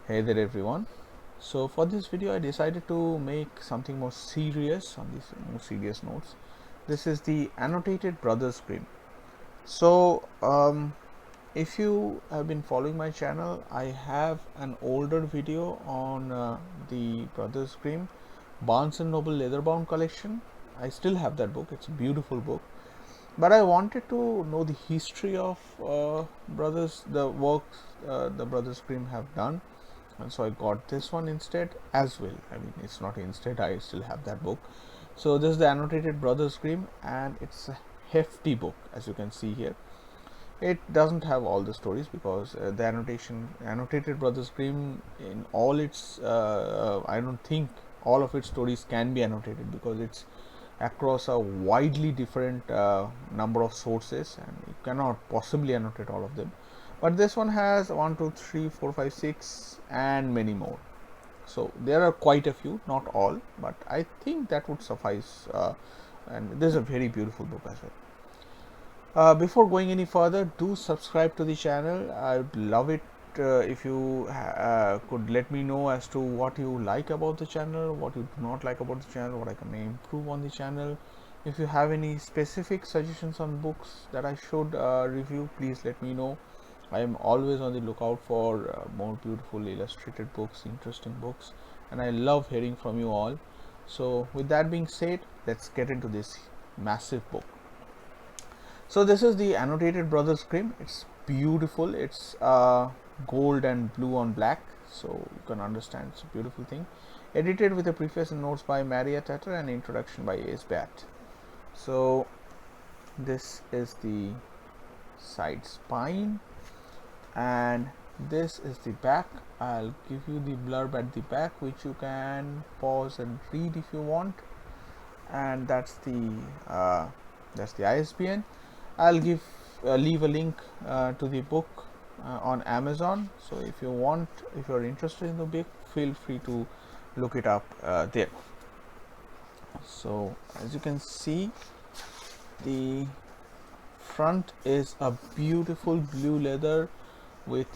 Hey there everyone. So for this video I decided to make something more serious on these more serious notes. This is the Annotated Brothers Grimm. So if you have been following my channel, I have an older video on the Brothers Grimm Barnes and Noble leatherbound collection. I still have that book. It's a beautiful book. But I wanted to know the history of the works the Brothers Grimm have done, and so I got this one instead as well. I mean, it's not instead, I still have that book. So this is the Annotated Brothers Grimm, and it's a hefty book, as you can see here. It doesn't have all the stories because the Annotated Brothers Grimm, in all its I don't think all of its stories can be annotated because it's across a widely different number of sources, and you cannot possibly annotate all of them. But this one has 1 2 3 4 5 6 and many more. So there are quite a few, not all, but I think that would suffice, and this is a very beautiful book as well. Before going any further, do subscribe to the channel. I would love it if you could let me know as to what you like about the channel, what you do not like about the channel, what I can improve on the channel. If you have any specific suggestions on books that I should review, please let me know. I am always on the lookout for more beautiful illustrated books, interesting books, and I love hearing from you all. So with that being said, let's get into this massive book. So this is the Annotated Brothers Grimm. It's beautiful. It's gold and blue on black, so you can understand it's a beautiful thing. Edited with a preface and notes by Maria Tatter and introduction by Ace Bat. So this is the side spine, and this is the back. I'll give you the blurb at the back, which you can pause and read if you want. And that's the ISBN. I'll leave a link to the book on Amazon. So if you're interested in the book, feel free to look it up there. So as you can see, the front is a beautiful blue leather with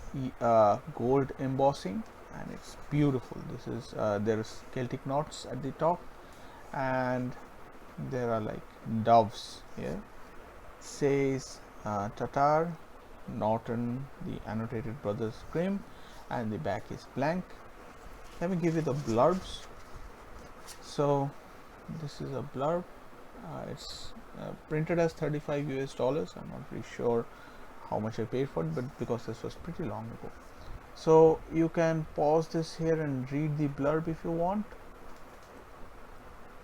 gold embossing, and it's beautiful. This is there's Celtic knots at the top, and there are like doves here. Says Tatar, Norton, the Annotated Brothers Grimm, and the back is blank. Let me give you the blurbs. So this is a blurb. It's printed as 35 US dollars. I'm not really sure how much I paid for it, but because this was pretty long ago. So you can pause this here and read the blurb if you want.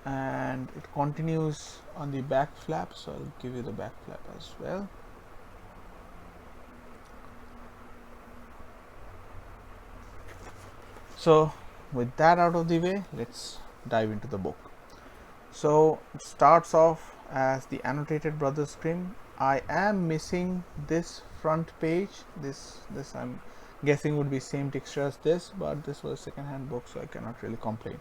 And it continues on the back flap, so I'll give you the back flap as well. So with that out of the way, let's dive into the book. So it starts off as the Annotated Brothers Grimm. I am missing this front page. This I'm guessing would be same texture as this, but this was a second-hand book, so I cannot really complain.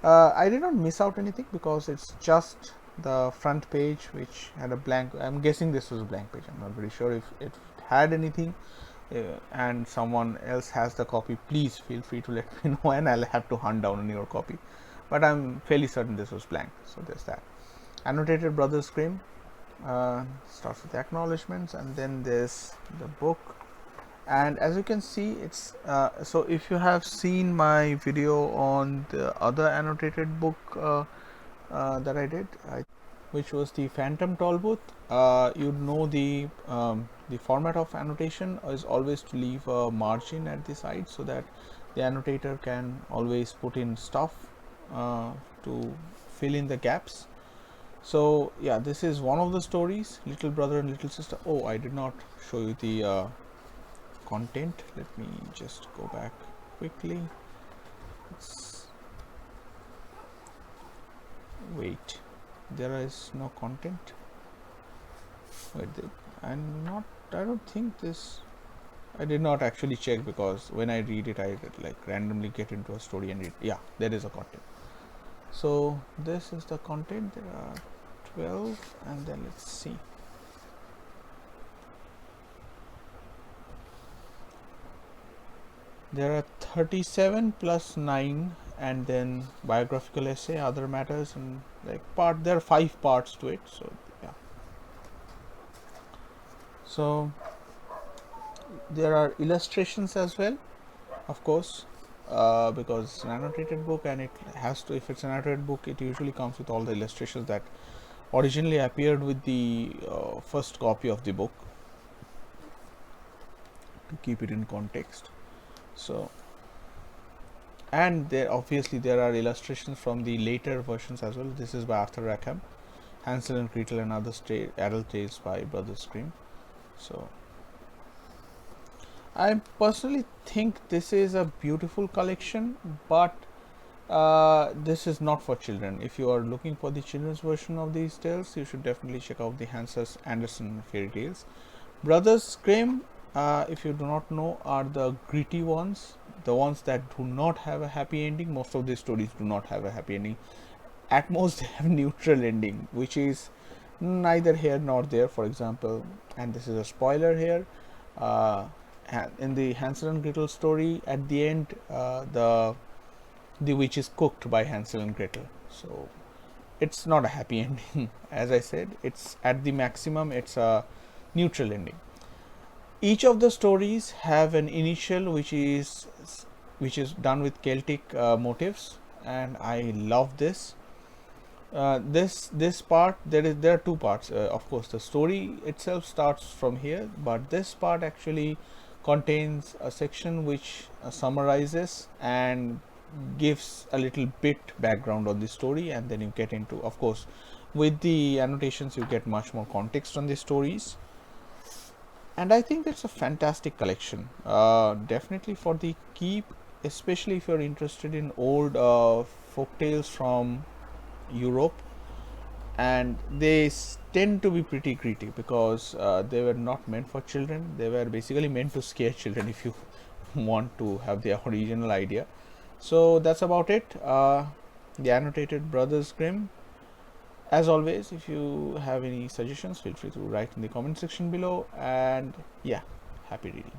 I did not miss out anything because it's just the front page which had a blank. I'm guessing this was a blank page. I'm not very sure if it had anything, and someone else has the copy. Please feel free to let me know, and I'll have to hunt down your copy. But I'm fairly certain this was blank. So there's that. Annotated Brothers Grimm starts with the acknowledgements, and then there's the book. And as you can see, it's so if you have seen my video on the other annotated book that I did, which was the Phantom Talbot, you'd know the format of annotation is always to leave a margin at the side so that the annotator can always put in stuff to fill in the gaps. So yeah, this is one of the stories, Little Brother and Little Sister. Oh, I did not show you the content. Let me just go back quickly. Wait, there is no content. Wait, I don't think this. I did not actually check because when I read it, I like randomly get into a story and read. Yeah, there is a content. So this is the content. There are 12, and then let's see. There are 37 plus 9, and then biographical essay, other matters, and like part. There are 5 parts to it. So yeah. So there are illustrations as well, of course, because it's an annotated book, and it has to. If it's an annotated book, it usually comes with all the illustrations that originally appeared with the first copy of the book to keep it in context. So, and there obviously there are illustrations from the later versions as well. This is by Arthur Rackham, Hansel and Gretel and Other Adult Tales by Brothers Grimm. So I personally think this is a beautiful collection, but this is not for children. If you are looking for the children's version of these tales, you should definitely check out the Hans Andersen fairy tales. Brothers Grimm, if you do not know, are the gritty ones, the ones that do not have a happy ending. Most of these stories do not have a happy ending. At most, they have neutral ending, which is neither here nor there. For example, and this is a spoiler here. Uh, in the Hansel and Gretel story, at the end, the witch is cooked by Hansel and Gretel. So it's not a happy ending. As I said, it's at the maximum, it's a neutral ending. Each of the stories have an initial which is done with Celtic motifs, and I love this. This part, there are 2 parts. Of course, the story itself starts from here, but this part actually contains a section which summarizes and gives a little bit background on the story, and then you get into, of course, with the annotations you get much more context on the stories. And I think it's a fantastic collection, definitely for the keep, especially if you're interested in old folk tales from Europe. And they tend to be pretty gritty because they were not meant for children. They were basically meant to scare children, if you want to have the original idea. So that's about it. The Annotated Brothers Grimm. As always, if you have any suggestions, feel free to write in the comment section below. And yeah, happy reading.